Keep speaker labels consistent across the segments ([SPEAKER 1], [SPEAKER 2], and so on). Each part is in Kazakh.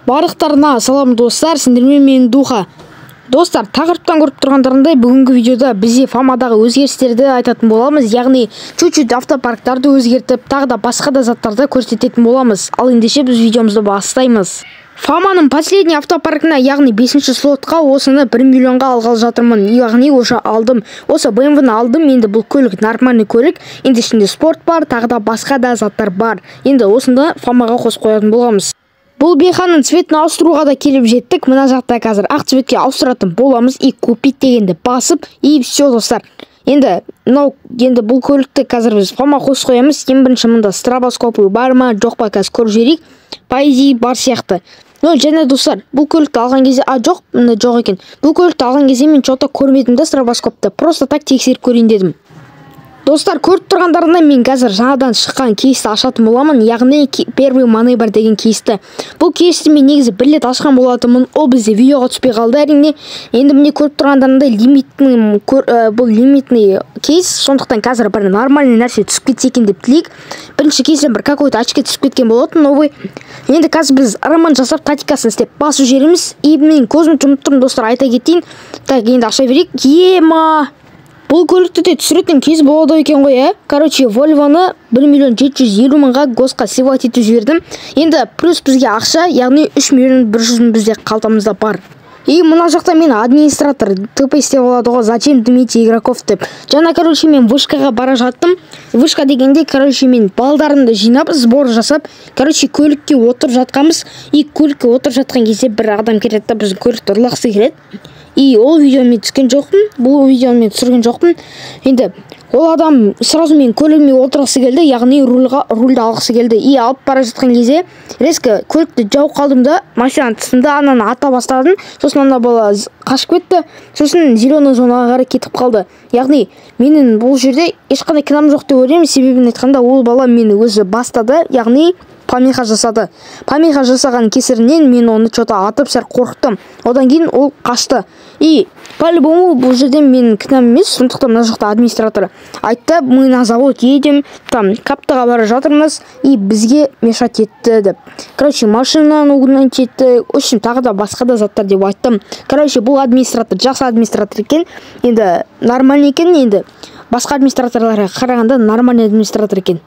[SPEAKER 1] Барлықтарына салам достар, сендермен мен Духа. Достар, тақырыптан көріп тұрғандарындай бүгінгі видеода бізде Фамадағы өзгерістерді айтатын боламыз, яғни чуть-чуть автопарктарды өзгертіп, тағы да басқа да заттарды көрсететін боламыз. Ал ендеше біз видеомызды бастаймыз. Фаманың последний автопаркына, яғни 5-ші слотқа осыны 1 миллионға алғалы жатырмын. Яғни уже алдым. Осы BMW-ны алдым. Енді бұл көлік нормальный көлік. Енді ішінде спорт бар, тағы да басқа да заттар бар. Енді осында Фамаға қосып қоятын боламыз. Бұл бейханың цветін ауыстыруға да келіп жеттік. Мына жақта қазір ақ цветке ауыстыратын боламыз. И купить дегенді басып, и все достар. Енді бұл көлікті қазір біз Фама қосып қоямыз. Ең бірінші мында стробоскопы бар ма, жоқ па, қазір көріп жіберейік. Пайзи бар сияқты. Және достар, бұл көлікті алған кезде, жоқ, мында жоқ екен. Бұл көлікті алған кезде мен что-то көрмедім де стробоскопты. Просто так тексеріп көрейін дедім. Достар, көріп тұрғандарына мен қазір жаңадан шыққан кейсті ашатын боламын, яғни первый маневр деген кейсті. Бұл кейсті мен негізі бір рет ашқан болатынмын, ол бізде видеоға түспей қалды әрине. Енді міне көріп тұрғандарында бұл лимитный кейс, сондықтан қазір бір нормальный нәрсе түсіп кетсе екен деп тілейік. Бірінші кейстен бір какой-то очки түсіп кеткен болатын, новый. Енді қазір біз роман жасап тактикасын істеп басып жеріміз, и мен көзім жұмып тұрмын достар, айта кетейін. Так, енді аша берейік. Ема! Бұл көлікті де түсіретін кез болады екен ғой, Короче, Volvo-ны 1.750.000-ға госқа севать етіп жібердім. Енді плюс бізге ақша, яғни 3.100.000 бізде қалтамызда бар. И мына жақта мен администратор тп істеп алады ғой, зачем дымите игроков деп. Жаңа, короче, мен вышкаға бара жаттым. Вышка дегенде, короче, мен балдарымды жинап, сбор жасап, короче, көлікке отырып жатқанбыз. И көлікке отырып жатқан кезде бір адам келеді, біздің көлікті ұрлағысы келеді. И ол видеоны мен түскен жоқпын, бұл видеоны мен түсірген жоқпын. Енді ол адам сразу мен көлігіме отырғысы келді, яғни рульді алғысы келді. И алып бара жатқан кезде резко көлікті жауып қалдым да, машинаның тұсында ананы ата бастадым. Сосын ана бала қашып кетті. Сосын зеленый зонаға қарай кетіп қалды. Яғни менің бұл жерде ешқандай кінәм жоқ деп ойлаймын. Себебін айтқанда ол бала мені өзі бастады, яғни помеха жасады. Помеха жасаған кесірінен мен оны что-то атып сәл қорқыттым. Одан кейін ол қашты. И по-любому бұл жерден менің кінәм емес, сондықтан мына жақта администратор айтты, мы на завод едем, там каптаға бара жатырмыз, и бізге мешать етті деп. Короче, машинаны угнать етті, очень тағы да басқа да заттар деп айттым. Короче, бұл администратор жақсы администратор екен, енді нормальный екен, енді басқа администраторларға қарағанда нормальный администратор екен.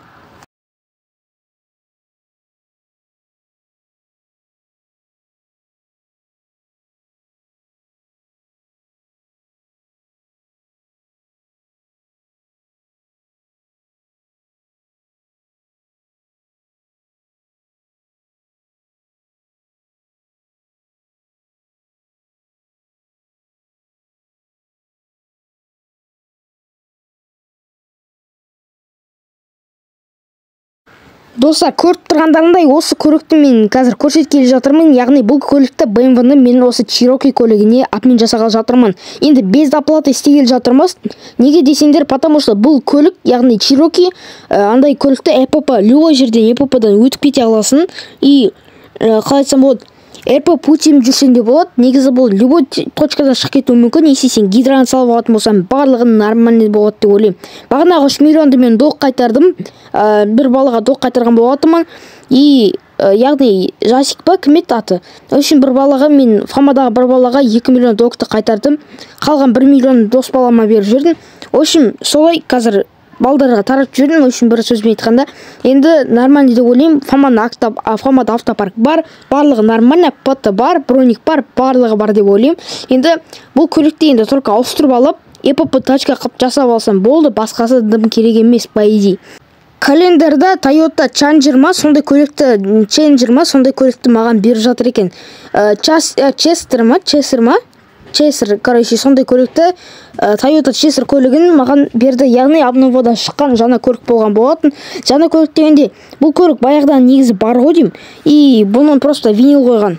[SPEAKER 1] Достар, көріп тұрғандарындай осы көлікті мен қазір көрсеткелі жатырмын, яғни бұл көлікті BMW-ны мен осы Cherokee көлігіне обмен жасағалы жатырмын. Енді без доплаты істегелі жатырмыз. Неге десеңдер, потому что бұл көлік, яғни Cherokee, андай көлікті ЭПП, любой жерден ЭПП-дан өтіп кете аласың. И қалай айтсам болады, РП путем жүрсен де болады. Негізі бұл любой точкада шығып кетуі мүмкін. Если сен гидрант салып алатын болсам, барлығын нормальный болады деп ойлаймын. Бағанағы 3 миллионды мен долг қайтардым. Бір балаға долг қайтарған болатынмын. И яғни Жасик па, кім еді аты? Үшін бір балаға мен Фамадағы бір балаға 2 миллион долгты қайтардым. Қалған 1 миллион дос балама беріп жүрдім. Үшін солай қазір балдарға тарап жүрдім, үшін бір сөзбен айтқанда. Енді нормальный деп ойлаймын. Фамада автопарк бар, барлығы нормально, ПТ бар, броник бар, барлығы бар деп ойлаймын. Енді бұл көлікті енді только ауыстырып алып, ЭПП тачка қып жасап алсам болды, басқасы дым керек емес, по идее. Календарда Toyota Challenger ма, сондай көлікті маған беріп жатыр екен. Честер, короче, сондай көлікті Toyota Честер көлігін маған берді, яғни обновадан шыққан жаңа көлік болған болатын. Жаңа көлік дегенде, бұл көлік баяғыдан негізі бар ғой деймін, и бұның просто винил қойған.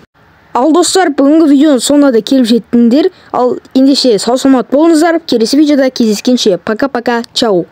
[SPEAKER 1] Ал достар, бүгінгі видеоның соңына да келіп жеттіңдер. Ал ендеше сау саламат болыңыздар. Келесі видеода кездескенше. Пока-пока, чау.